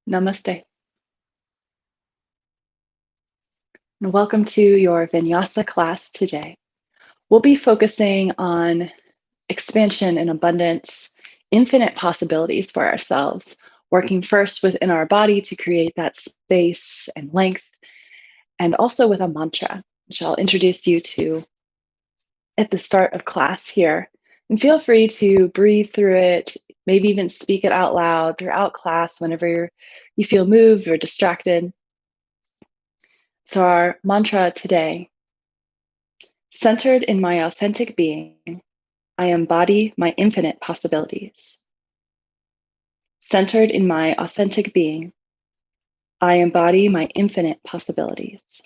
Namaste, and welcome to your Vinyasa class today. We'll be focusing on expansion and abundance, infinite possibilities for ourselves, working first within our body to create that space and length, and also with a mantra, which I'll introduce you to at the start of class here. And feel free to breathe through it, maybe even speak it out loud throughout class whenever you feel moved or distracted. So, our mantra today: centered in my authentic being, I embody my infinite possibilities. Centered in my authentic being, I embody my infinite possibilities.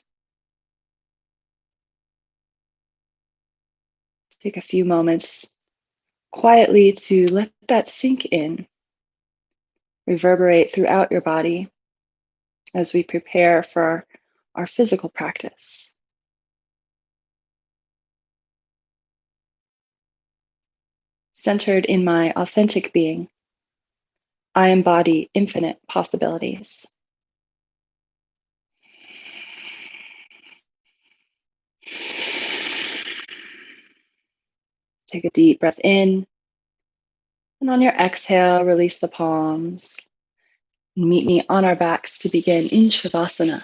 Take a few moments quietly to let that sink in, reverberate throughout your body as we prepare for our physical practice. Centered in my authentic being, I embody infinite possibilities. Take a deep breath in, and on your exhale, release the palms. Meet me on our backs to begin in Shavasana.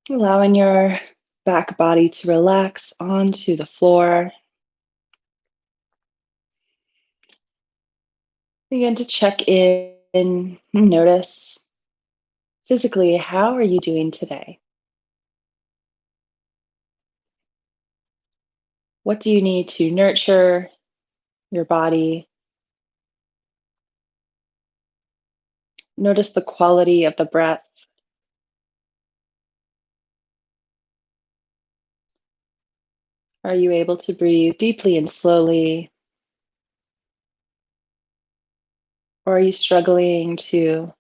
Allowing your back body to relax onto the floor. Begin to check in, notice physically, how are you doing today? What do you need to nurture your body? Notice the quality of the breath. Are you able to breathe deeply and slowly? Or are you struggling to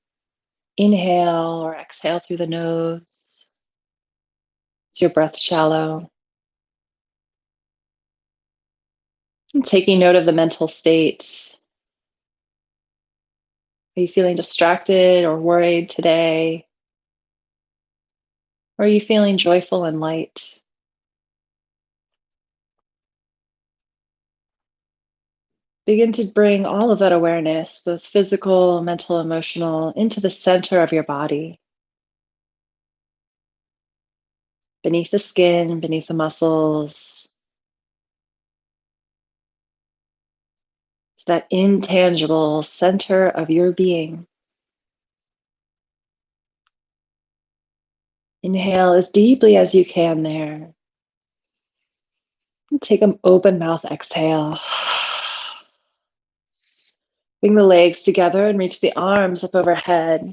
inhale or exhale through the nose? Is your breath shallow? And taking note of the mental state. Are you feeling distracted or worried today? Or are you feeling joyful and light? Begin to bring all of that awareness, both physical, mental, emotional, into the center of your body, beneath the skin, beneath the muscles, to that intangible center of your being. Inhale as deeply as you can there. And take an open mouth exhale. Bring the legs together and reach the arms up overhead.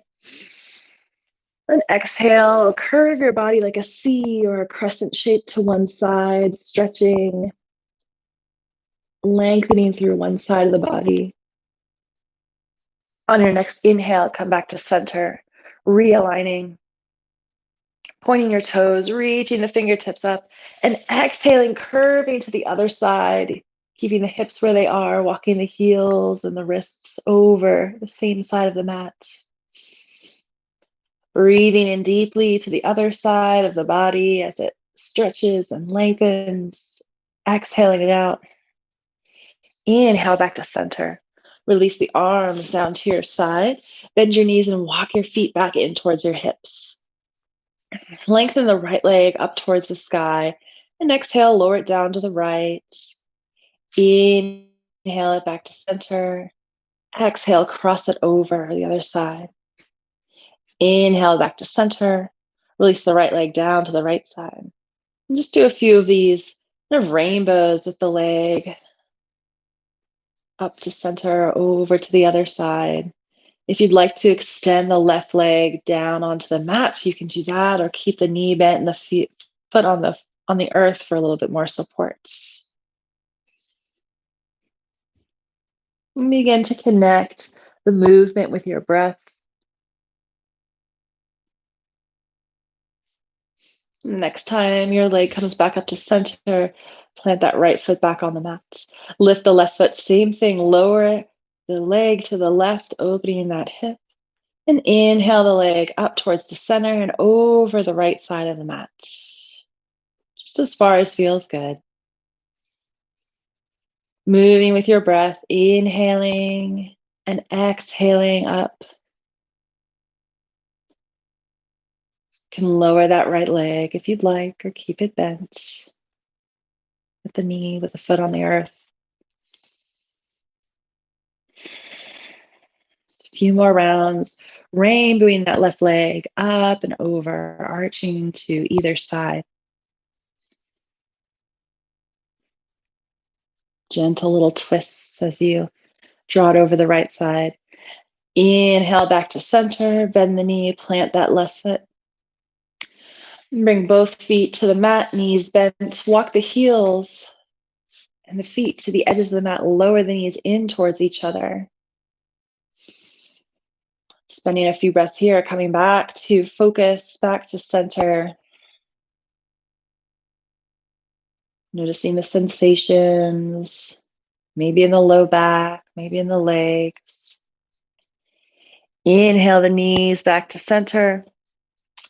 And exhale, curve your body like a C or a crescent shape to one side, stretching, lengthening through one side of the body. On your next inhale, come back to center, realigning, pointing your toes, reaching the fingertips up, and exhaling, curving to the other side, keeping the hips where they are, walking the heels and the wrists over the same side of the mat. Breathing in deeply to the other side of the body as it stretches and lengthens. Exhaling it out. Inhale back to center. Release the arms down to your side. Bend your knees and walk your feet back in towards your hips. Lengthen the right leg up towards the sky. And exhale, lower it down to the right. Inhale it back to center. Exhale, cross it over the other side. Inhale back to center. Release the right leg down to the right side. And just do a few of these kind of rainbows with the leg up to center, over to the other side. If you'd like to extend the left leg down onto the mat, you can do that, or keep the knee bent and the foot on the earth for a little bit more support. And begin to connect the movement with your breath. Next time your leg comes back up to center, plant that right foot back on the mat. Lift the left foot, same thing, lower the leg to the left, opening that hip. And inhale the leg up towards the center and over the right side of the mat. Just as far as feels good. Moving with your breath, inhaling and exhaling up. Can lower that right leg if you'd like, or keep it bent with the knee, with the foot on the earth. Just a few more rounds, rainbowing that left leg up and over, arching to either side. Gentle little twists as you draw it over the right side. Inhale back to center, bend the knee, plant that left foot. Bring both feet to the mat, knees bent. Walk the heels and the feet to the edges of the mat. Lower the knees in towards each other. Spending a few breaths here, coming back to focus, back to center. Noticing the sensations, maybe in the low back, maybe in the legs. Inhale the knees back to center.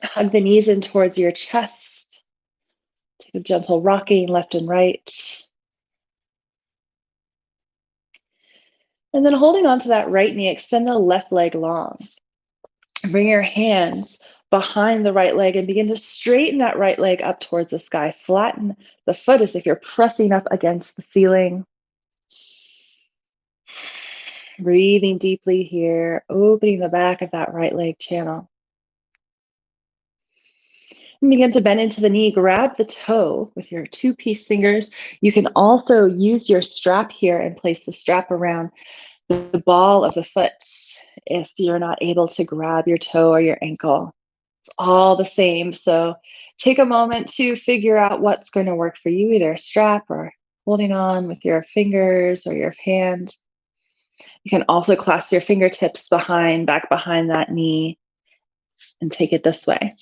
Hug the knees in towards your chest. Take a gentle rocking left and right. And then holding on to that right knee, extend the left leg long. Bring your hands behind the right leg and begin to straighten that right leg up towards the sky. Flatten the foot as if you're pressing up against the ceiling. Breathing deeply here, opening the back of that right leg channel. And begin to bend into the knee. Grab the toe with your two-piece fingers. You can also use your strap here and place the strap around the ball of the foot if you're not able to grab your toe or your ankle. It's all the same. So take a moment to figure out what's going to work for you, either a strap or holding on with your fingers or your hand. You can also clasp your fingertips back behind that knee and take it this way.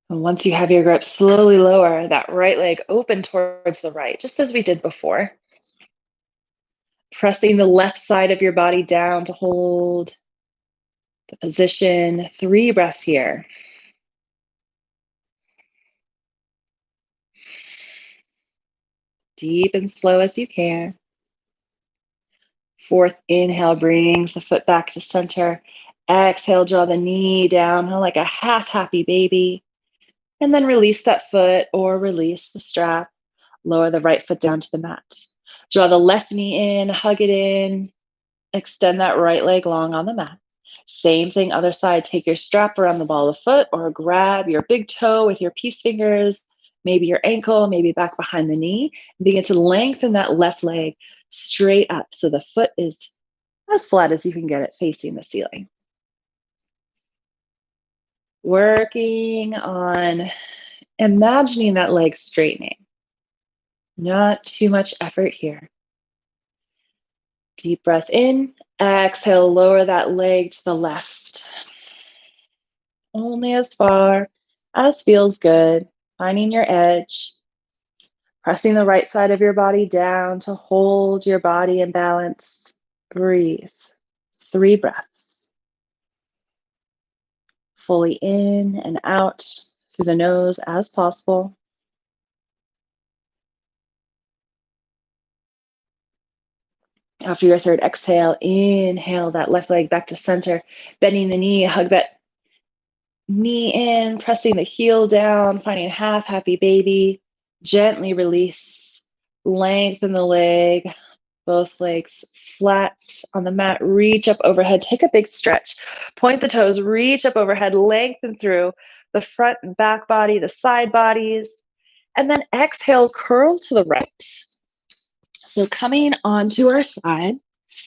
And once you have your grip, slowly lower that right leg open towards the right, just as we did before. Pressing the left side of your body down to hold the position. 3 breaths here. Deep and slow as you can. 4th inhale brings the foot back to center. Exhale, draw the knee down like a half happy baby. And then release that foot or release the strap. Lower the right foot down to the mat. Draw the left knee in, hug it in. Extend that right leg long on the mat. Same thing, other side. Take your strap around the ball of the foot or grab your big toe with your peace fingers, maybe your ankle, maybe back behind the knee. Begin to lengthen that left leg straight up so the foot is as flat as you can get it facing the ceiling. Working on imagining that leg straightening. Not too much effort here. Deep breath in. Exhale, lower that leg to the left. Only as far as feels good. Finding your edge. Pressing the right side of your body down to hold your body in balance. Breathe. 3 breaths. Fully in and out through the nose as possible. After your 3rd exhale, inhale that left leg back to center. Bending the knee, hug that knee in, pressing the heel down, finding half happy baby. Gently release, lengthen the leg, both legs flat on the mat. Reach up overhead, take a big stretch. Point the toes, reach up overhead, lengthen through the front and back body, the side bodies. And then exhale, curl to the right. So coming onto our side,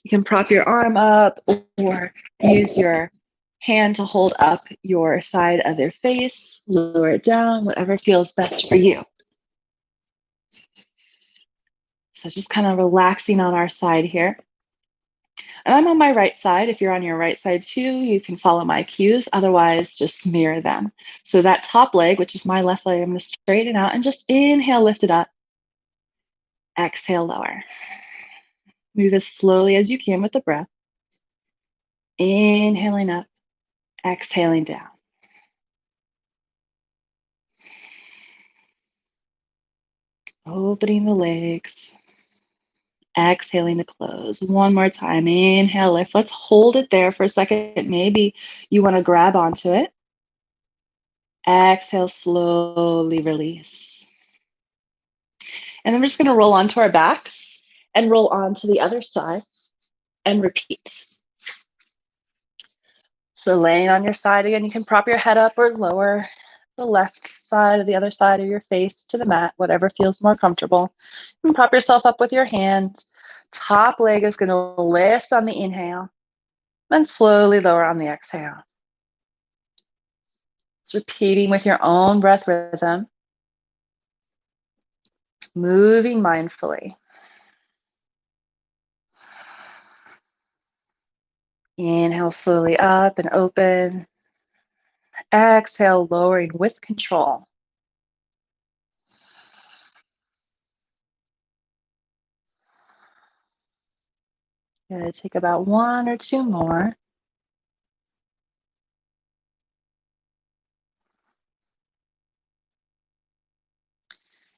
you can prop your arm up or use your hand to hold up your side of your face, lower it down, whatever feels best for you. So just kind of relaxing on our side here. And I'm on my right side. If you're on your right side too, you can follow my cues. Otherwise, just mirror them. So that top leg, which is my left leg, I'm going to straighten out and just inhale, lift it up. Exhale, lower. Move as slowly as you can with the breath. Inhaling up, exhaling down. Opening the legs. Exhaling to close. One more time. Inhale, lift. Let's hold it there for a second. Maybe you want to grab onto it. Exhale, slowly release. And then we're just going to roll onto our backs and roll on to the other side and repeat. So laying on your side again, you can prop your head up or lower the left side or the other side of your face to the mat, whatever feels more comfortable. You can prop yourself up with your hands. Top leg is going to lift on the inhale, then slowly lower on the exhale. Just repeating with your own breath rhythm, moving mindfully. Inhale slowly up and open. Exhale, lowering with control. Good. Take about one or two more.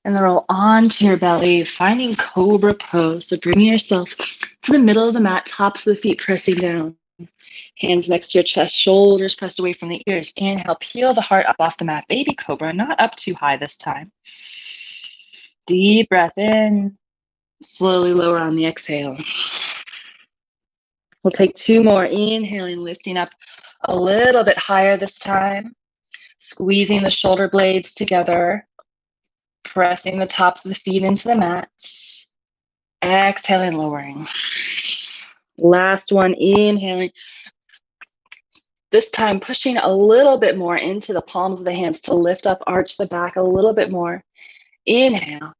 And then roll onto your belly, finding cobra pose. So bringing yourself to the middle of the mat, tops of the feet pressing down. Hands next to your chest, shoulders pressed away from the ears. Inhale, peel the heart up off the mat. Baby cobra, not up too high this time. Deep breath in. Slowly lower on the exhale. We'll take two more. Inhaling, lifting up a little bit higher this time. Squeezing the shoulder blades together. Pressing the tops of the feet into the mat. Exhaling, lowering. Last one, inhaling. This time pushing a little bit more into the palms of the hands to lift up, arch the back a little bit more. Inhale.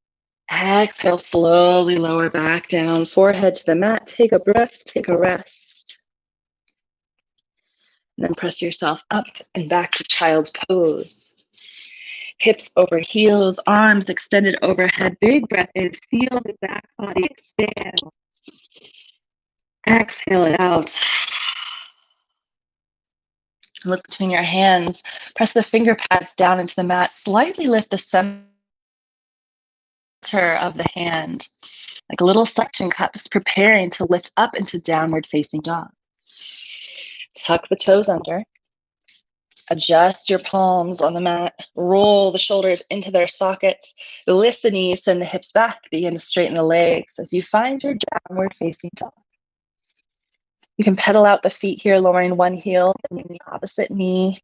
Exhale, slowly lower back down, forehead to the mat. Take a breath, take a rest. And then press yourself up and back to child's pose. Hips over heels, arms extended overhead. Big breath in, feel the back body expand. Exhale it out. Look between your hands. Press the finger pads down into the mat. Slightly lift the center of the hand, like a little suction cups, preparing to lift up into downward facing dog. Tuck the toes under. Adjust your palms on the mat. Roll the shoulders into their sockets. Lift the knees, send the hips back. Begin to straighten the legs as you find your downward facing dog. You can pedal out the feet here, lowering one heel, bending the opposite knee.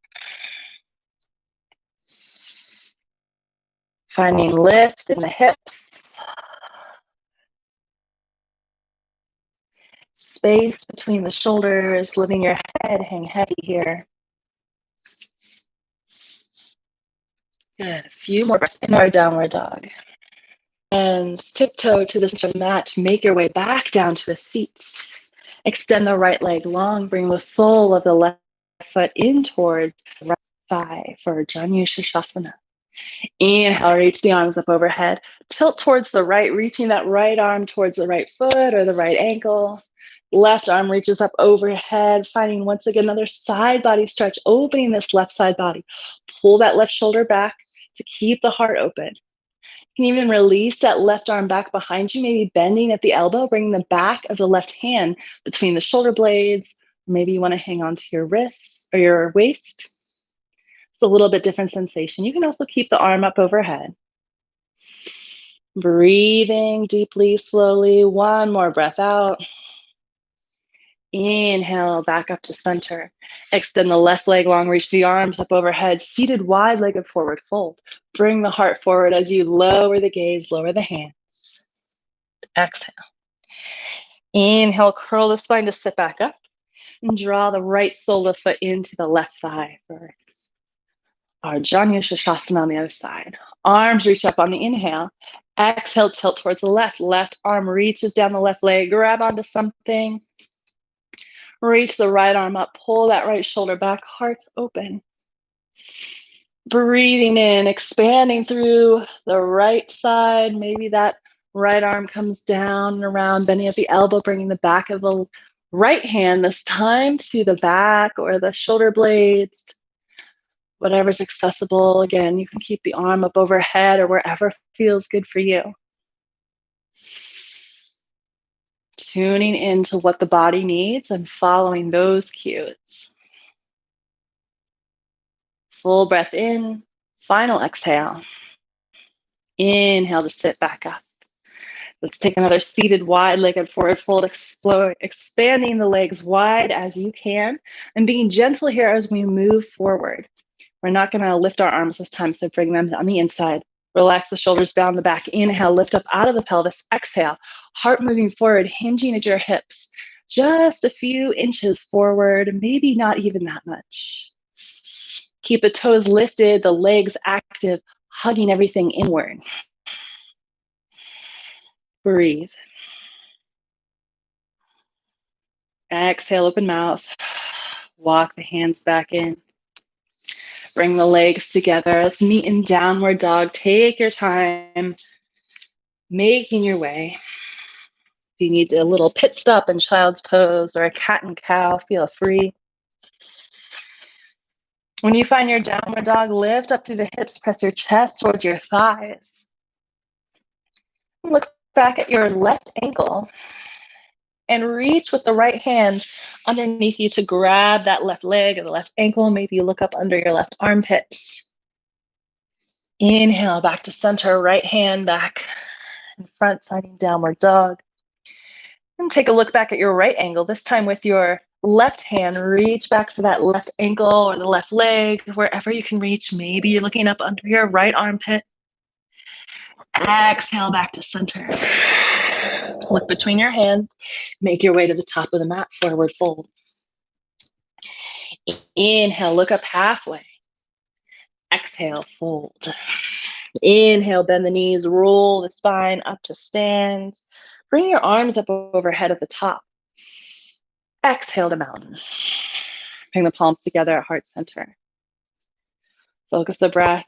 Finding lift in the hips. Space between the shoulders, letting your head hang heavy here. Good. A few more breaths in our downward dog. And tiptoe to the center mat. Make your way back down to a seat. Extend the right leg long. Bring the sole of the left foot in towards the right thigh for Janu Shasana. Inhale, reach the arms up overhead. Tilt towards the right, reaching that right arm towards the right foot or the right ankle. Left arm reaches up overhead, finding once again another side body stretch, opening this left side body. Pull that left shoulder back to keep the heart open. You can even release that left arm back behind you, maybe bending at the elbow, bringing the back of the left hand between the shoulder blades. Maybe you want to hang on to your wrists or your waist. It's a little bit different sensation. You can also keep the arm up overhead. Breathing deeply, slowly. One more breath out. Inhale, back up to center. Extend the left leg long, reach the arms up overhead. Seated wide-legged forward fold. Bring the heart forward as you lower the gaze, lower the hands. Exhale. Inhale, curl the spine to sit back up. And draw the right sole of the foot into the left thigh for our Janu Shasana on the other side. Arms reach up on the inhale. Exhale, tilt towards the left. Left arm reaches down the left leg. Grab onto something. Reach the right arm up, pull that right shoulder back, heart's open. Breathing in, expanding through the right side. Maybe that right arm comes down and around, bending at the elbow, bringing the back of the right hand this time to the back or the shoulder blades, whatever's accessible. Again, you can keep the arm up overhead or wherever feels good for you. Tuning into what the body needs and following those cues. Full breath in, final exhale. Inhale to sit back up. Let's take another seated wide-legged forward fold, expanding the legs wide as you can, and being gentle here as we move forward. We're not going to lift our arms this time, so bring them on the inside. Relax the shoulders down the back. Inhale, lift up out of the pelvis. Exhale, heart moving forward, hinging at your hips. Just a few inches forward, maybe not even that much. Keep the toes lifted, the legs active, hugging everything inward. Breathe. Exhale, open mouth. Walk the hands back in. Bring the legs together. Let's meet in downward dog. Take your time, making your way. If you need a little pit stop in child's pose or a cat and cow, feel free. When you find your downward dog, lift up through the hips, press your chest towards your thighs. Look back at your left ankle and reach with the right hand underneath you to grab that left leg or the left ankle. Maybe you look up under your left armpit. Inhale, back to center, right hand back in front, finding downward dog. And take a look back at your right ankle, this time with your left hand. Reach back for that left ankle or the left leg, wherever you can reach. Maybe you're looking up under your right armpit. Exhale, back to center. Look between your hands. Make your way to the top of the mat, forward fold. Inhale, look up halfway. Exhale, fold. Inhale, bend the knees, roll the spine up to stand. Bring your arms up overhead at the top. Exhale to mountain. Bring the palms together at heart center. Focus the breath.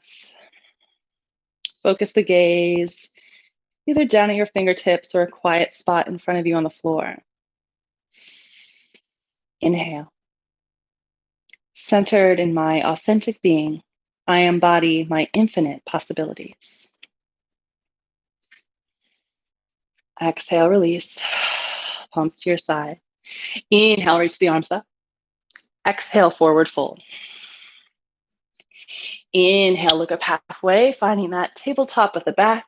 Focus the gaze, either down at your fingertips or a quiet spot in front of you on the floor. Inhale. Centered in my authentic being, I embody my infinite possibilities. Exhale, release. Palms to your side. Inhale, reach the arms up. Exhale, forward fold. Inhale, look up halfway, finding that tabletop at the back.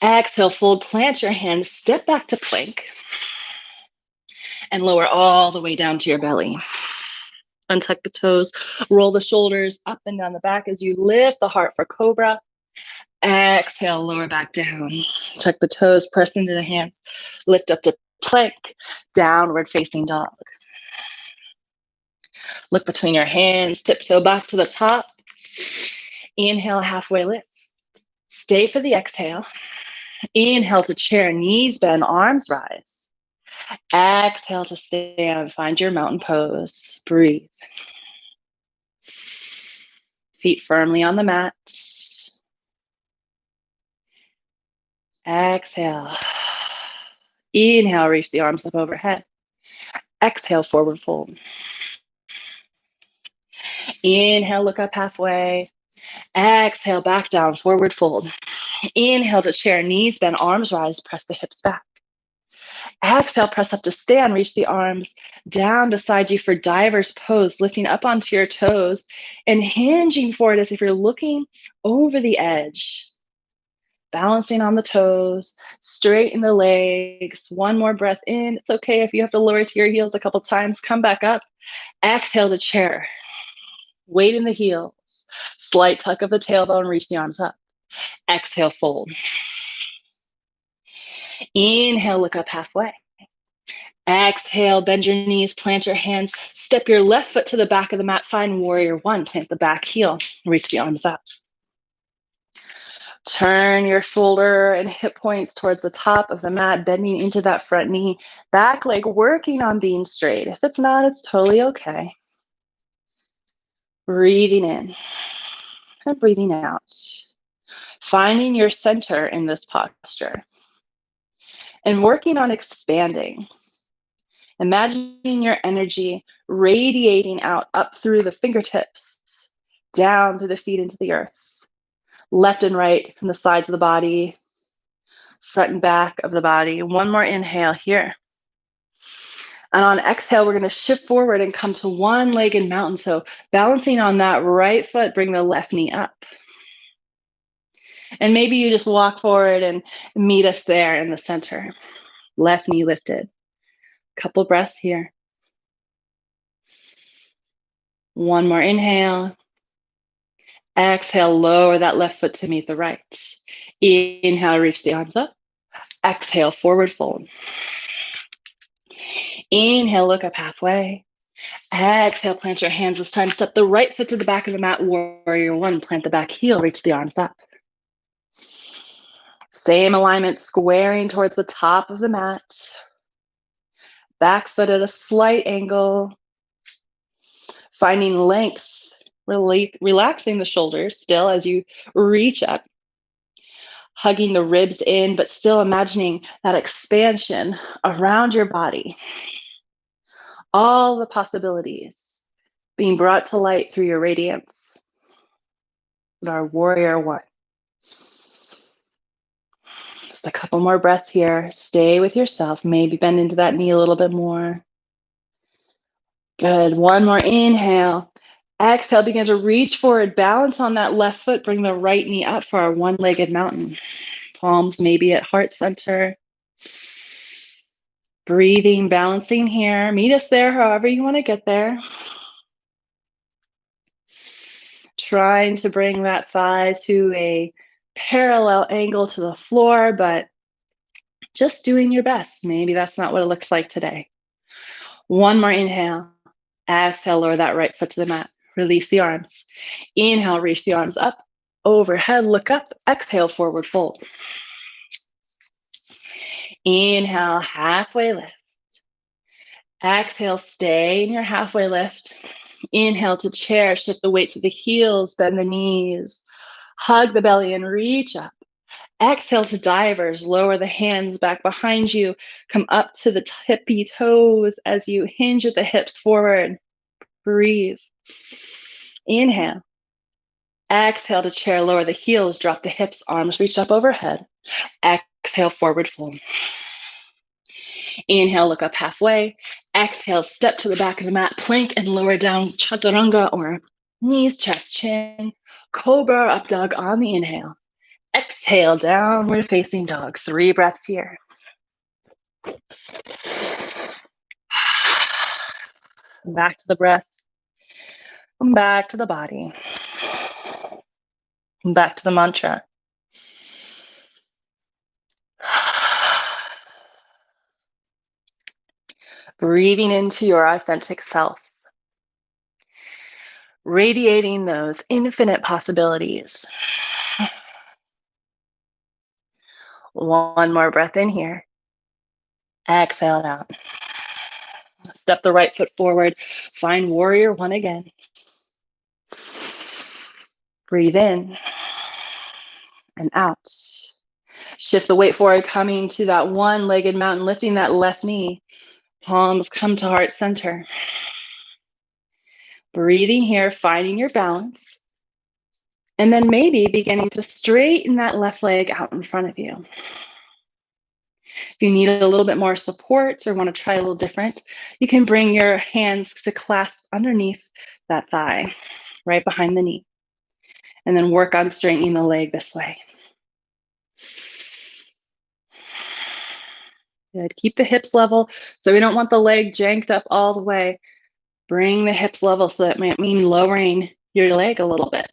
Exhale, fold, plant your hands, step back to plank, and lower all the way down to your belly. Untuck the toes, roll the shoulders up and down the back as you lift the heart for cobra. Exhale, lower back down. Tuck the toes, press into the hands, lift up to plank, downward facing dog. Look between your hands, tiptoe back to the top. Inhale, halfway lift. Stay for the exhale. Inhale to chair, knees bend, arms rise. Exhale to stand, find your mountain pose. Breathe. Feet firmly on the mat. Exhale. Inhale, reach the arms up overhead. Exhale, forward fold. Inhale, look up halfway. Exhale, back down, forward fold. Inhale to chair, knees bend, arms rise, press the hips back. Exhale, press up to stand, reach the arms down beside you for diver's pose, lifting up onto your toes and hinging forward as if you're looking over the edge. Balancing on the toes, straighten the legs. One more breath in. It's okay if you have to lower to your heels a couple times. Come back up. Exhale to chair. Weight in the heels. Slight tuck of the tailbone, reach the arms up. Exhale, fold. Inhale, look up halfway. Exhale, bend your knees, plant your hands, step your left foot to the back of the mat, find warrior one, plant the back heel, reach the arms up. Turn your shoulder and hip points towards the top of the mat, bending into that front knee. Back leg working on being straight. If it's not, it's totally okay. Breathing in and breathing out. Finding your center in this posture and working on expanding. Imagining your energy radiating out up through the fingertips, down through the feet into the earth, left and right from the sides of the body, front and back of the body. One more inhale here. And on exhale, we're going to shift forward and come to one-legged mountain. So balancing on that right foot, bring the left knee up. And maybe you just walk forward and meet us there in the center. Left knee lifted. Couple breaths here. One more inhale. Exhale, lower that left foot to meet the right. Inhale, reach the arms up. Exhale, forward fold. Inhale, look up halfway. Exhale, plant your hands. This time, step the right foot to the back of the mat. Warrior one, plant the back heel, reach the arms up. Same alignment, squaring towards the top of the mat. Back foot at a slight angle. Finding length, relaxing the shoulders still as you reach up. Hugging the ribs in, but still imagining that expansion around your body. All the possibilities being brought to light through your radiance. Our warrior one. Just a couple more breaths here. Stay with yourself. Maybe bend into that knee a little bit more. Good. One more inhale. Exhale, begin to reach forward. Balance on that left foot. Bring the right knee up for our one-legged mountain. Palms maybe at heart center. Breathing, balancing here. Meet us there however you want to get there. Trying to bring that thigh to a parallel angle to the floor, but just doing your best. Maybe that's not what it looks like today. One more inhale. Exhale, lower that right foot to the mat. Release the arms. Inhale, reach the arms up. Overhead, look up. Exhale, forward fold. Inhale, halfway lift. Exhale, stay in your halfway lift. Inhale to chair, shift the weight to the heels, bend the knees. Hug the belly and reach up. Exhale to divers, lower the hands back behind you. Come up to the tippy toes as you hinge at the hips forward. Breathe. Inhale. Exhale to chair, lower the heels, drop the hips, arms reach up overhead. Exhale, forward fold. Inhale, look up halfway. Exhale, step to the back of the mat, plank and lower down chaturanga or knees, chest, chin. Cobra up dog on the inhale. Exhale, downward facing dog. 3 breaths here. Back to the breath. Back to the body. Back to the mantra. Breathing into your authentic self. Radiating those infinite possibilities. One more breath in here. Exhale it out. Step the right foot forward. Find warrior one again. Breathe in and out. Shift the weight forward, coming to that one-legged mountain, lifting that left knee. Palms come to heart center. Breathing here, finding your balance. And then maybe beginning to straighten that left leg out in front of you. If you need a little bit more support or want to try a little different, you can bring your hands to clasp underneath that thigh, right behind the knee. And then work on straightening the leg this way. Good. Keep the hips level. So we don't want the leg janked up all the way. Bring the hips level, so that might mean lowering your leg a little bit.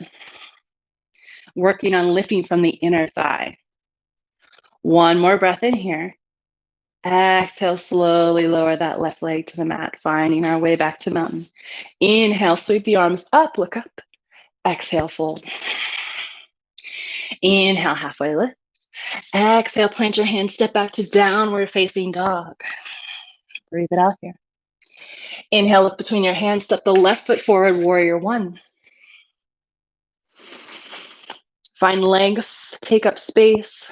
Working on lifting from the inner thigh. One more breath in here. Exhale, slowly lower that left leg to the mat, finding our way back to mountain. Inhale, sweep the arms up, look up. Exhale, fold. Inhale, halfway lift. Exhale, plant your hands, step back to downward facing dog. Breathe it out here. Inhale, look between your hands, step the left foot forward, warrior one. Find length, take up space.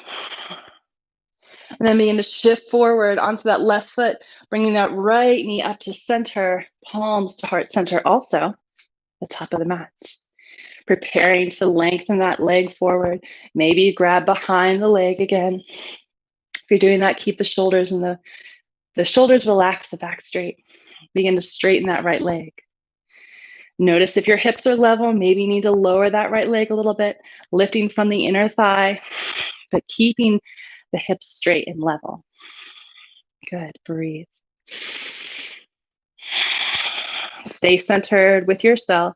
And then begin to shift forward onto that left foot, bringing that right knee up to center, palms to heart center also, the top of the mat. Preparing to lengthen that leg forward. Maybe grab behind the leg again. If you're doing that, keep the shoulders and the shoulders relaxed, the back straight. Begin to straighten that right leg. Notice if your hips are level, maybe you need to lower that right leg a little bit, lifting from the inner thigh, but keeping the hips straight and level. Good, breathe. Stay centered with yourself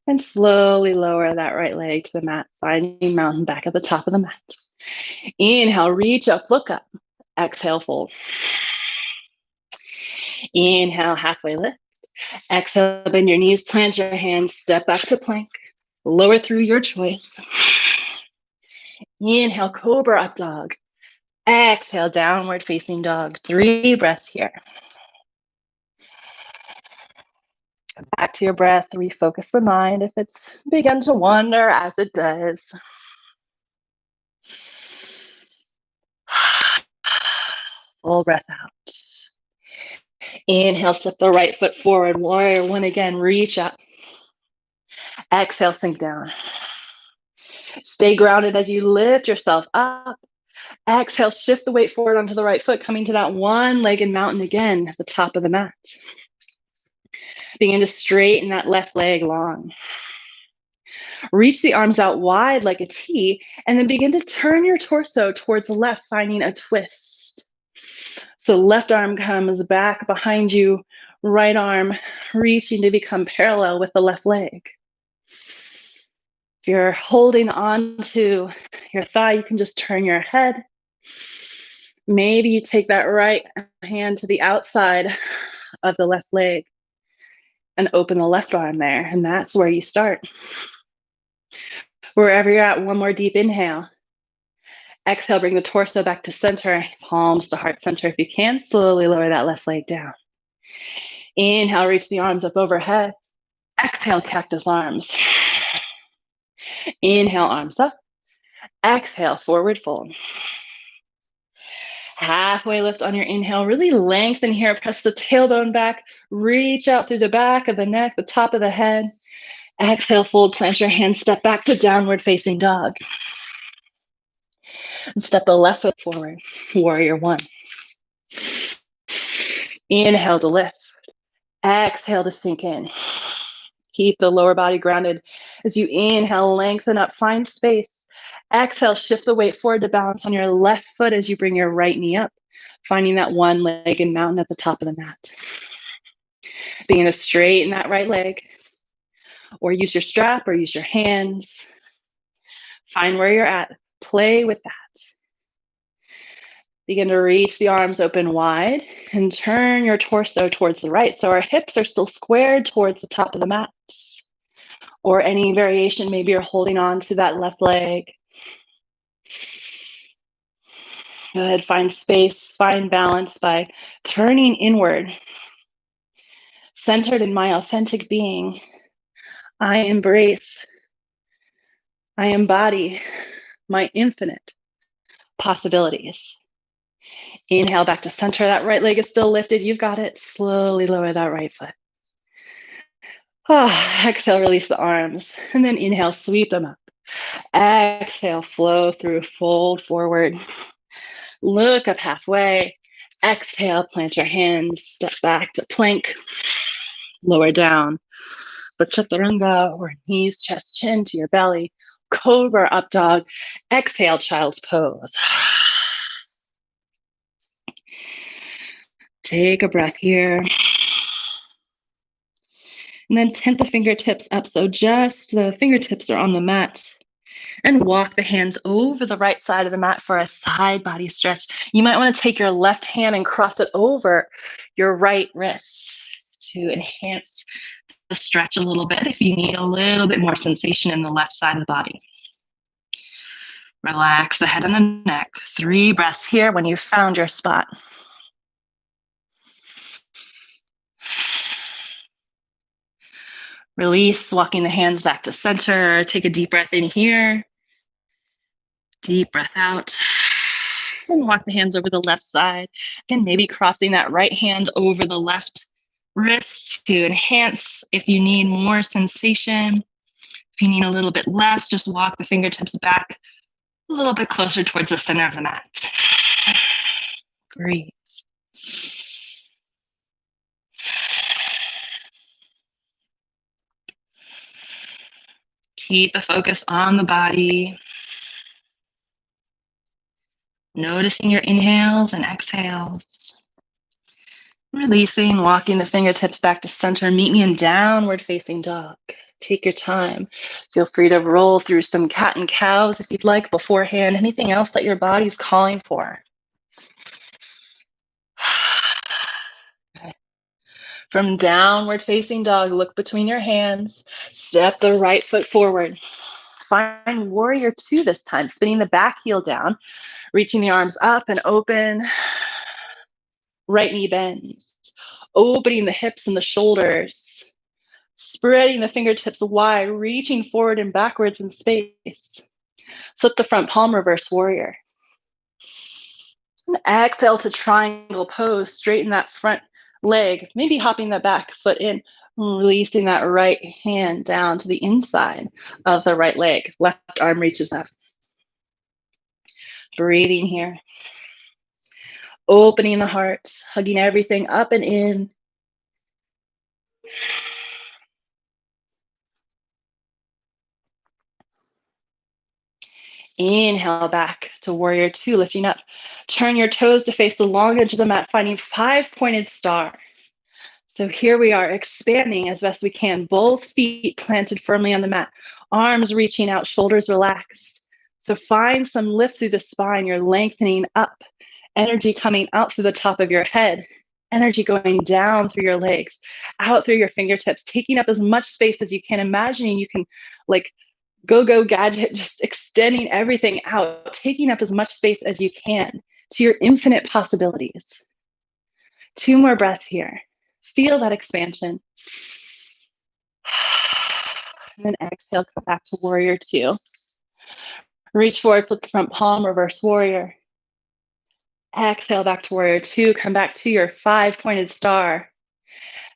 and slowly lower that right leg to the mat, finding mountain back at the top of the mat. Inhale, reach up, look up. Exhale, fold. Inhale, halfway lift. Exhale, bend your knees, plant your hands, step back to plank. Lower through your choice. Inhale, cobra up dog. Exhale, downward facing dog. 3 breaths here. Back to your breath, refocus the mind if it's begun to wander, as it does. Full breath out. Inhale, step the right foot forward, warrior one again, reach up. Exhale, sink down. Stay grounded as you lift yourself up. Exhale, shift the weight forward onto the right foot, coming to that one-legged mountain again at the top of the mat. Begin to straighten that left leg long. Reach the arms out wide like a T, and then begin to turn your torso towards the left, finding a twist. So left arm comes back behind you, right arm reaching to become parallel with the left leg. If you're holding on to your thigh, you can just turn your head. Maybe you take that right hand to the outside of the left leg and open the left arm there, and that's where you start. Wherever you're at, one more deep inhale. Exhale, bring the torso back to center, palms to heart center if you can. Slowly lower that left leg down. Inhale, reach the arms up overhead. Exhale, cactus arms. Inhale, arms up. Exhale, forward fold. Halfway lift on your inhale. Really lengthen here. Press the tailbone back. Reach out through the back of the neck, the top of the head. Exhale, fold, plant your hands, step back to downward facing dog. And step the left foot forward, warrior one. Inhale to lift. Exhale to sink in. Keep the lower body grounded. As you inhale, lengthen up, find space. Exhale, shift the weight forward to balance on your left foot as you bring your right knee up, finding that one-legged mountain at the top of the mat. Begin to straighten that right leg, or use your strap or use your hands. Find where you're at. Play with that. Begin to reach the arms open wide and turn your torso towards the right. So our hips are still squared towards the top of the mat. Or any variation, maybe you're holding on to that left leg. Good, find space, find balance by turning inward. Centered in my authentic being, I embrace, I embody my infinite possibilities. Inhale back to center. That right leg is still lifted. You've got it. Slowly lower that right foot. Exhale, release the arms. And then inhale, sweep them up. Exhale, flow through, fold forward. Look up halfway. Exhale, plant your hands, step back to plank. Lower down for chaturanga, or knees, chest, chin to your belly. Cobra up dog. Exhale, child's pose. Take a breath here. And then tent the fingertips up. So just the fingertips are on the mat. And walk the hands over the right side of the mat for a side body stretch. You might want to take your left hand and cross it over your right wrist to enhance the stretch a little bit if you need a little bit more sensation in the left side of the body. Relax the head and the neck. 3 breaths here when you've found your spot. Release, walking the hands back to center. Take a deep breath in here. Deep breath out. And walk the hands over the left side. Again, maybe crossing that right hand over the left wrist to enhance if you need more sensation. If you need a little bit less, just walk the fingertips back a little bit closer towards the center of the mat. Breathe. Keep the focus on the body. Noticing your inhales and exhales. Releasing, walking the fingertips back to center. Meet me in downward facing dog. Take your time. Feel free to roll through some cat and cows if you'd like beforehand. Anything else that your body's calling for. From downward facing dog, look between your hands. Step the right foot forward. Find warrior 2 this time, spinning the back heel down, reaching the arms up and open. Right knee bends, opening the hips and the shoulders, spreading the fingertips wide, reaching forward and backwards in space. Flip the front palm, reverse warrior. And exhale to triangle pose, straighten that front leg, maybe hopping the back foot in, releasing that right hand down to the inside of the right leg. Left arm reaches up. Breathing here. Opening the heart, hugging everything up and in. Inhale back to warrior 2, lifting up. Turn your toes to face the long edge of the mat, finding 5-pointed star. So here we are, expanding as best we can. Both feet planted firmly on the mat. Arms reaching out, shoulders relaxed. So find some lift through the spine. You're lengthening up. Energy coming out through the top of your head. Energy going down through your legs, out through your fingertips, taking up as much space as you can. Imagining you can go gadget, just extending everything out, taking up as much space as you can to your infinite possibilities. 2 more breaths here. Feel that expansion. And then exhale, come back to warrior 2. Reach forward, flip the front palm, reverse warrior. Exhale back to warrior 2. Come back to your 5-pointed star.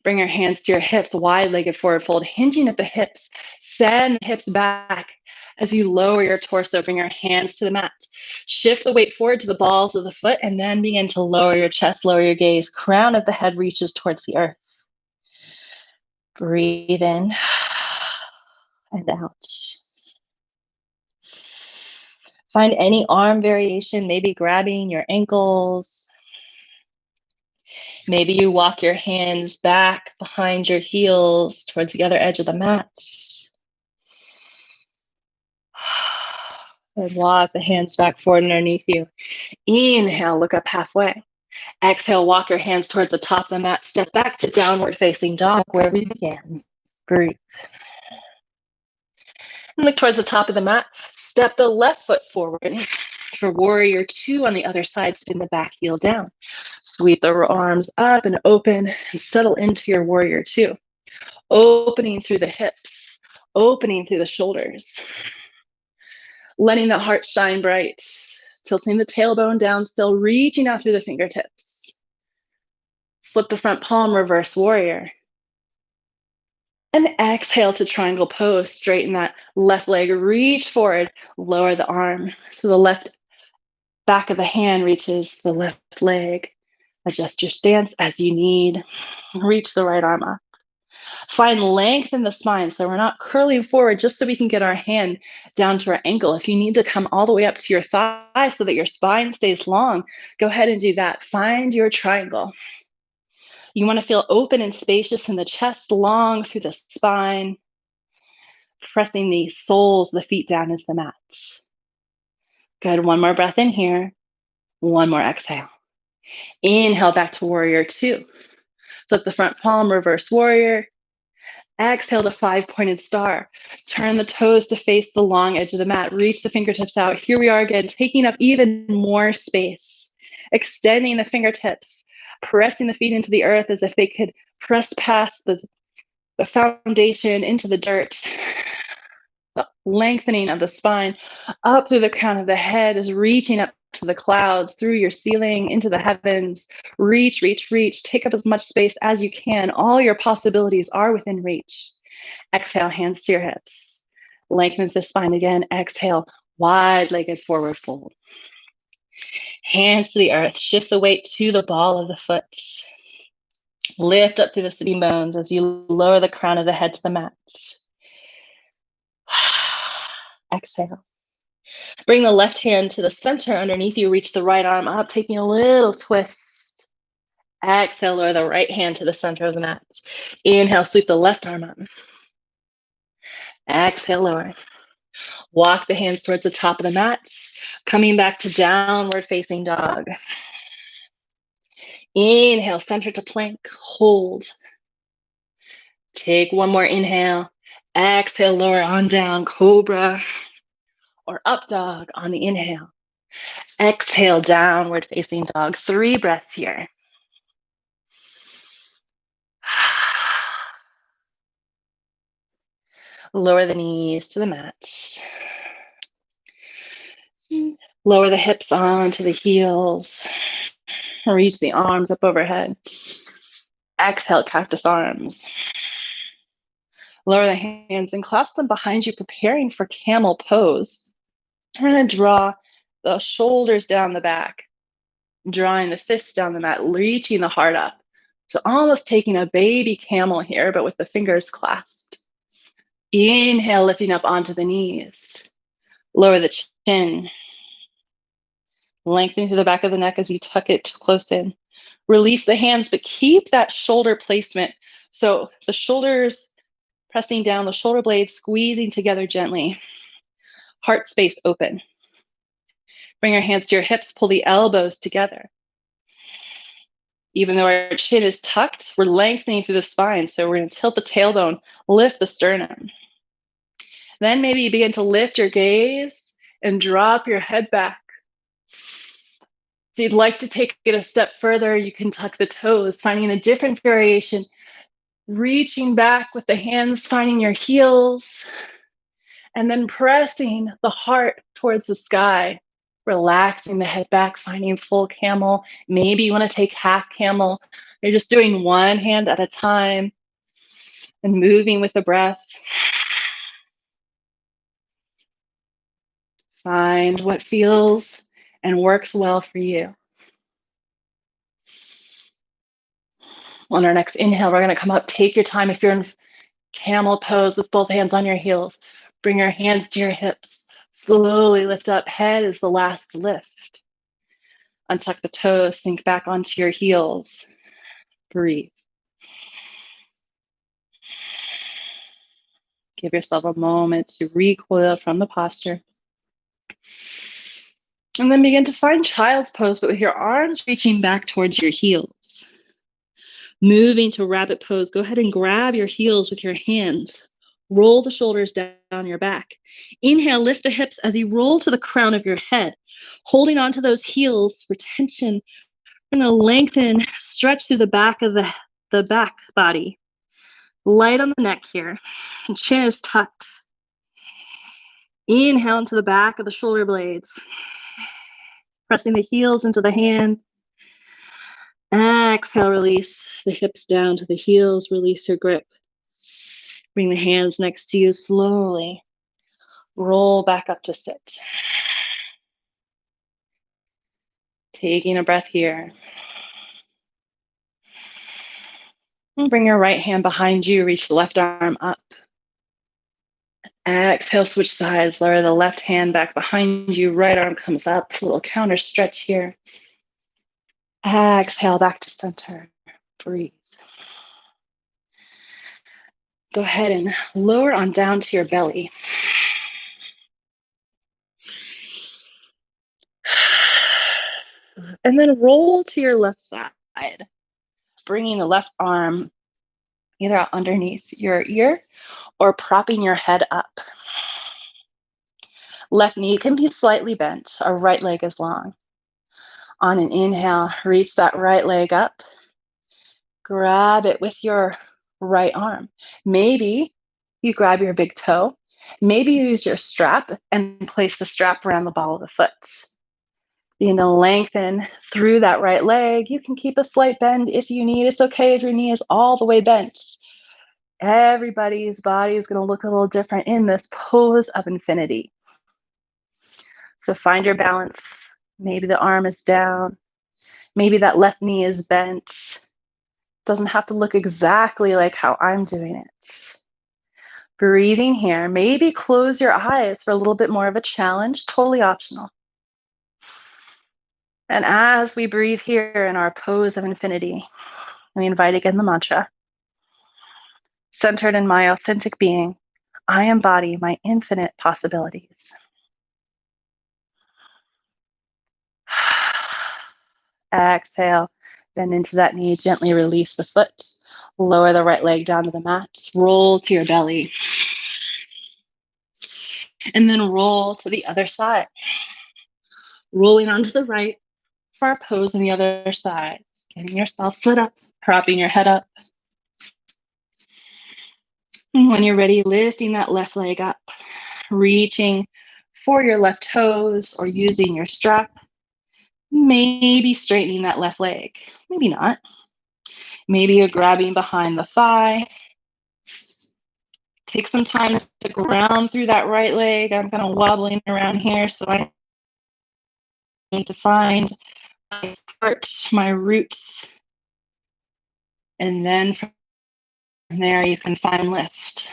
Bring your hands to your hips, wide-legged forward fold, hinging at the hips. Send the hips back as you lower your torso. Bring your hands to the mat. Shift the weight forward to the balls of the foot and then begin to lower your chest, lower your gaze. Crown of the head reaches towards the earth. Breathe in and out. Find any arm variation, maybe grabbing your ankles. Maybe you walk your hands back behind your heels towards the other edge of the mat. And walk the hands back forward underneath you. Inhale, look up halfway. Exhale, walk your hands towards the top of the mat. Step back to downward facing dog where we began. Breathe. And look towards the top of the mat. Step the left foot forward. For warrior 2 on the other side, spin the back heel down. Sweep the arms up and open and settle into your warrior 2. Opening through the hips, opening through the shoulders. Letting the heart shine bright. Tilting the tailbone down, still reaching out through the fingertips. Flip the front palm, reverse warrior. And exhale to triangle pose. Straighten that left leg, reach forward, lower the arm. So the left back of the hand reaches the left leg. Adjust your stance as you need. Reach the right arm up. Find length in the spine so we're not curling forward just so we can get our hand down to our ankle. If you need to come all the way up to your thigh so that your spine stays long, go ahead and do that. Find your triangle. You want to feel open and spacious in the chest, long through the spine, pressing the soles, the feet down as the mat. Good. 1 more breath in here. 1 more exhale. Inhale back to warrior 2. Flip the front palm, reverse warrior. Exhale to 5-pointed star. Turn the toes to face the long edge of the mat. Reach the fingertips out. Here we are again, taking up even more space. Extending the fingertips, pressing the feet into the earth as if they could press past the foundation into the dirt. The lengthening of the spine up through the crown of the head is reaching up to the clouds, through your ceiling, into the heavens. Reach, reach, reach. Take up as much space as you can. All your possibilities are within reach. Exhale, hands to your hips. Lengthen the spine again. Exhale, wide-legged forward fold. Hands to the earth. Shift the weight to the ball of the foot. Lift up through the sitting bones as you lower the crown of the head to the mat. Exhale. Bring the left hand to the center underneath you. Reach the right arm up, taking a little twist. Exhale, lower the right hand to the center of the mat. Inhale, sweep the left arm up. Exhale, lower. Walk the hands towards the top of the mat, coming back to downward facing dog. Inhale, center to plank, hold. Take one more inhale. Exhale, lower on down, cobra or up dog on the inhale. Exhale, downward facing dog. 3 breaths here. Lower the knees to the mat. Lower the hips onto the heels. Reach the arms up overhead. Exhale, cactus arms. Lower the hands and clasp them behind you, preparing for camel pose. We're going to draw the shoulders down the back, drawing the fists down the mat, reaching the heart up. So almost taking a baby camel here, but with the fingers clasped. Inhale, lifting up onto the knees. Lower the chin. Lengthening through the back of the neck as you tuck it close in. Release the hands, but keep that shoulder placement. So the shoulders pressing down, the shoulder blades squeezing together gently. Heart space open. Bring your hands to your hips, pull the elbows together. Even though our chin is tucked, we're lengthening through the spine. So we're going to tilt the tailbone, lift the sternum. Then maybe you begin to lift your gaze and drop your head back. If you'd like to take it a step further, you can tuck the toes, finding a different variation. Reaching back with the hands, finding your heels, and then pressing the heart towards the sky. Relaxing the head back, finding full camel. Maybe you want to take half camel. You're just doing one hand at a time and moving with the breath. Find what feels and works well for you. On our next inhale, we're going to come up. Take your time. If you're in camel pose with both hands on your heels, bring your hands to your hips. Slowly lift up. Head is the last lift. Untuck the toes, sink back onto your heels. Breathe. Give yourself a moment to recoil from the posture. And then begin to find child's pose, but with your arms reaching back towards your heels. Moving to rabbit pose, go ahead and grab your heels with your hands. Roll the shoulders down your back. Inhale, lift the hips as you roll to the crown of your head. Holding onto those heels for tension. We're going to lengthen, stretch through the back of the back body. Light on the neck here. The chin is tucked. Inhale into the back of the shoulder blades. Pressing the heels into the hands. Exhale, release the hips down to the heels. Release your grip. Bring the hands next to you slowly. Roll back up to sit. Taking a breath here. And bring your right hand behind you. Reach the left arm up. Exhale, switch sides. Lower the left hand back behind you. Right arm comes up. A little counter stretch here. Exhale, back to center. Breathe. Go ahead and lower on down to your belly. And then roll to your left side, bringing the left arm either underneath your ear or propping your head up. Left knee can be slightly bent. Our right leg is long. On an inhale, reach that right leg up. Grab it with your right arm. Maybe you grab your big toe. Maybe you use your strap and place the strap around the ball of the foot. Begin to lengthen through that right leg. You can keep a slight bend if you need. It's okay if your knee is all the way bent. Everybody's body is going to look a little different in this pose of infinity. So find your balance. Maybe the arm is down. Maybe that left knee is bent. Doesn't have to look exactly like how I'm doing it. Breathing here. Maybe close your eyes for a little bit more of a challenge. Totally optional. And as we breathe here in our pose of infinity, we invite again the mantra. Centered in my authentic being, I embody my infinite possibilities. Exhale, bend into that knee, gently release the foot. Lower the right leg down to the mat. Roll to your belly. And then roll to the other side. Rolling onto the right for our pose on the other side. Getting yourself set up, propping your head up. And when you're ready, lifting that left leg up, reaching for your left toes or using your strap. Maybe straightening that left leg. Maybe not. Maybe you're grabbing behind the thigh. Take some time to ground through that right leg. I'm kind of wobbling around here, so I need to find my support, my roots. And then from there, you can find lift.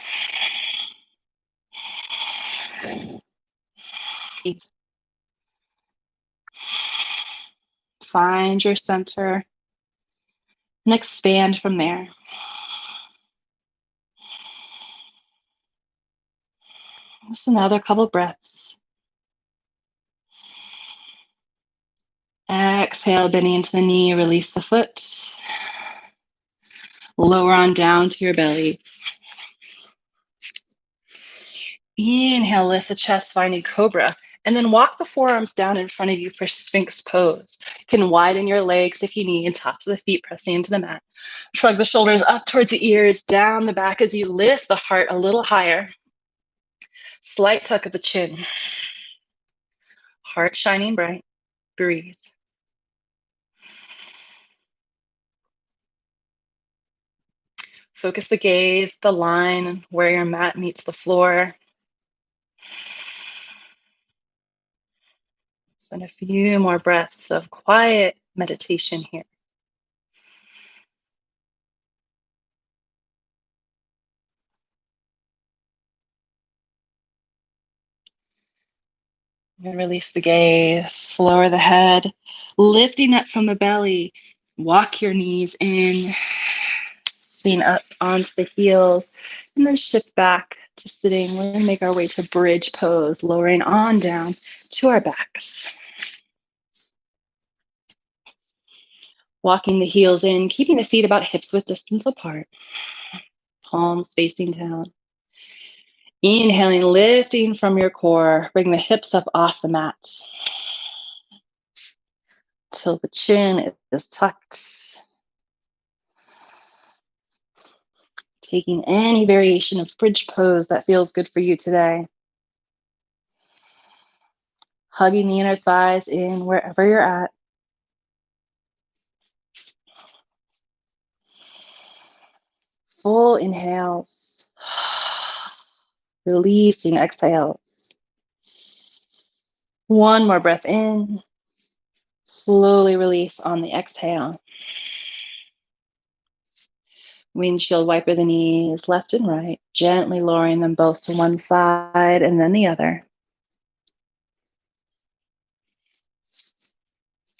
Find your center and expand from there. Just another couple breaths. Exhale, bending into the knee, release the foot. Lower on down to your belly. Inhale, lift the chest, finding cobra. And then walk the forearms down in front of you for Sphinx pose. You can widen your legs if you need, tops of the feet pressing into the mat. Shrug the shoulders up towards the ears, down the back as you lift the heart a little higher. Slight tuck of the chin. Heart shining bright. Breathe. Focus the gaze, the line where your mat meets the floor. Spend a few more breaths of quiet meditation here. And release the gaze, lower the head, lifting up from the belly. Walk your knees in, spin up onto the heels, and then shift back to sitting. We're going to make our way to bridge pose, lowering on down to our backs. Walking the heels in, keeping the feet about hips width distance apart. Palms facing down. Inhaling, lifting from your core. Bring the hips up off the mat till the chin is tucked. Taking any variation of bridge pose that feels good for you today. Hugging the inner thighs in wherever you're at. Full inhales. Releasing exhales. One more breath in. Slowly release on the exhale. Windshield wiper the knees left and right, gently lowering them both to one side and then the other.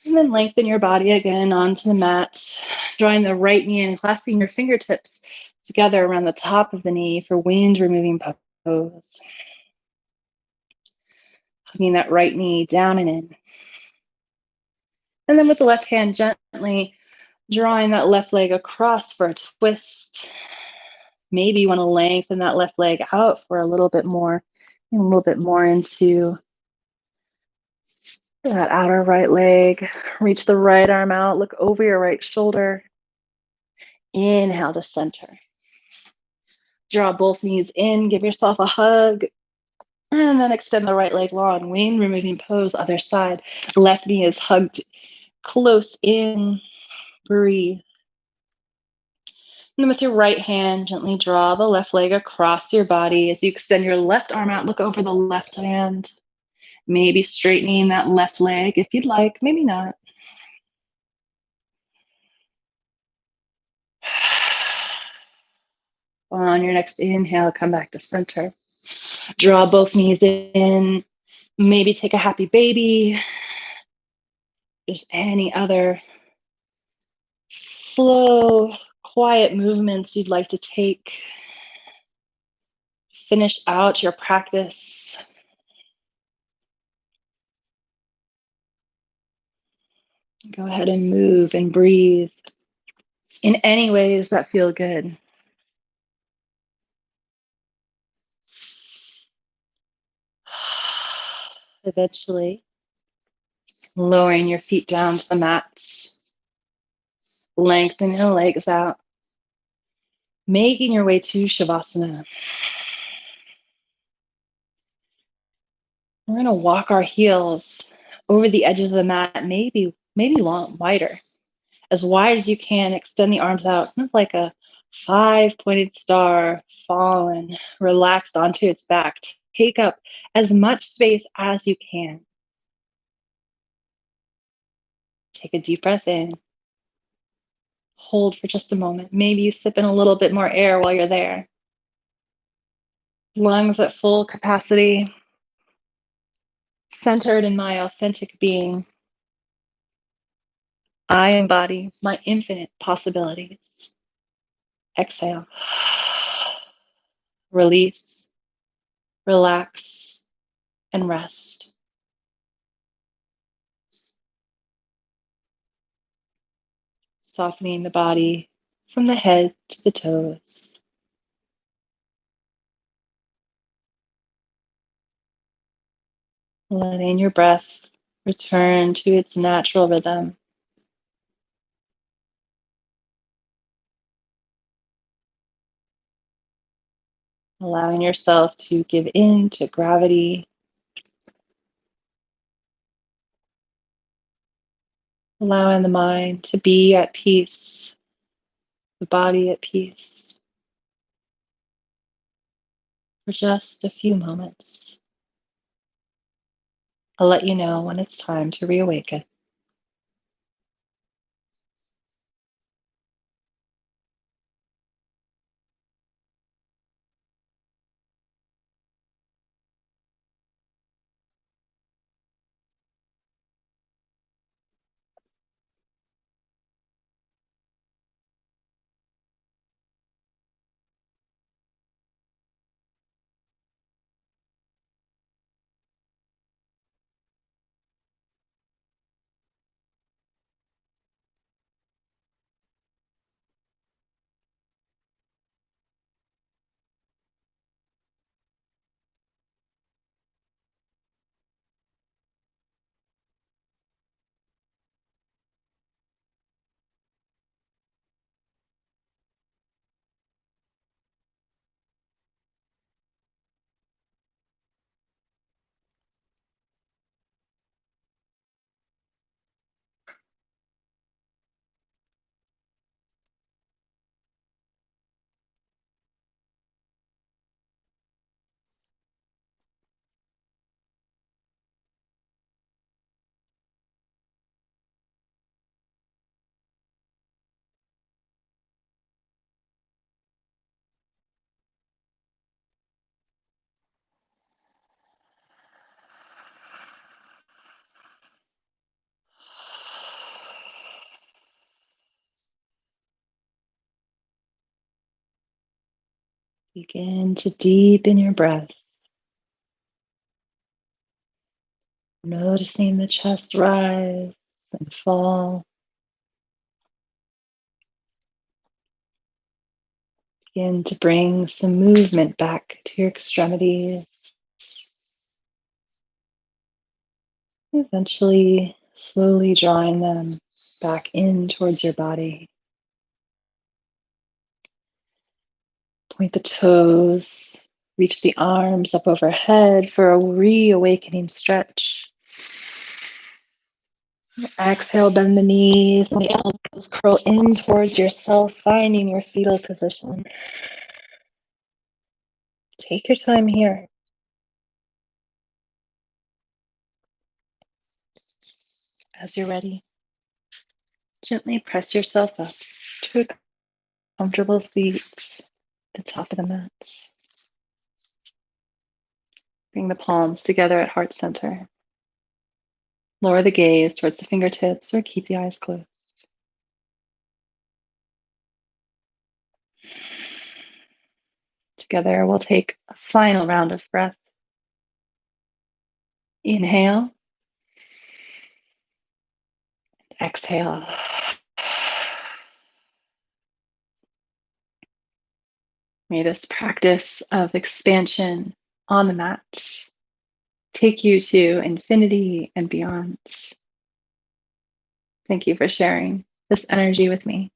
And then lengthen your body again onto the mat, drawing the right knee in, clasping your fingertips together around the top of the knee for wind removing pose. Hugging that right knee down and in. And then with the left hand, gently drawing that left leg across for a twist. Maybe you want to lengthen that left leg out for a little bit more into that outer right leg. Reach the right arm out, look over your right shoulder. Inhale to center. Draw both knees in, give yourself a hug, and then extend the right leg long. Wing removing pose, other side. Left knee is hugged close in. Breathe. And then with your right hand, gently draw the left leg across your body. As you extend your left arm out, look over the left hand. Maybe straightening that left leg if you'd like, maybe not. On your next inhale, come back to center. Draw both knees in. Maybe take a happy baby. Just any other slow, quiet movements you'd like to take. Finish out your practice. Go ahead and move and breathe in any ways that feel good. Eventually, lowering your feet down to the mat, lengthening the legs out, making your way to Shavasana. We're going to walk our heels over the edges of the mat, maybe wider, as wide as you can. Extend the arms out, kind of like a five-pointed star, fallen, relaxed onto its back. Take up as much space as you can. Take a deep breath in. Hold for just a moment. Maybe you sip in a little bit more air while you're there. Lungs at full capacity, centered in my authentic being. I embody my infinite possibilities. Exhale. Release, relax, and rest. Softening the body from the head to the toes. Letting your breath return to its natural rhythm. Allowing yourself to give in to gravity. Allowing the mind to be at peace, the body at peace, for just a few moments. I'll let you know when it's time to reawaken. Begin to deepen your breath. Noticing the chest rise and fall. Begin to bring some movement back to your extremities. Eventually, slowly drawing them back in towards your body. Point the toes, reach the arms up overhead for a reawakening stretch. Exhale, bend the knees and the elbows, curl in towards yourself, finding your fetal position. Take your time here. As you're ready, gently press yourself up to a comfortable seat at the top of the mat. Bring the palms together at heart center. Lower the gaze towards the fingertips or keep the eyes closed. Together, we'll take a final round of breath. Inhale, exhale. May this practice of expansion on the mat take you to infinity and beyond. Thank you for sharing this energy with me.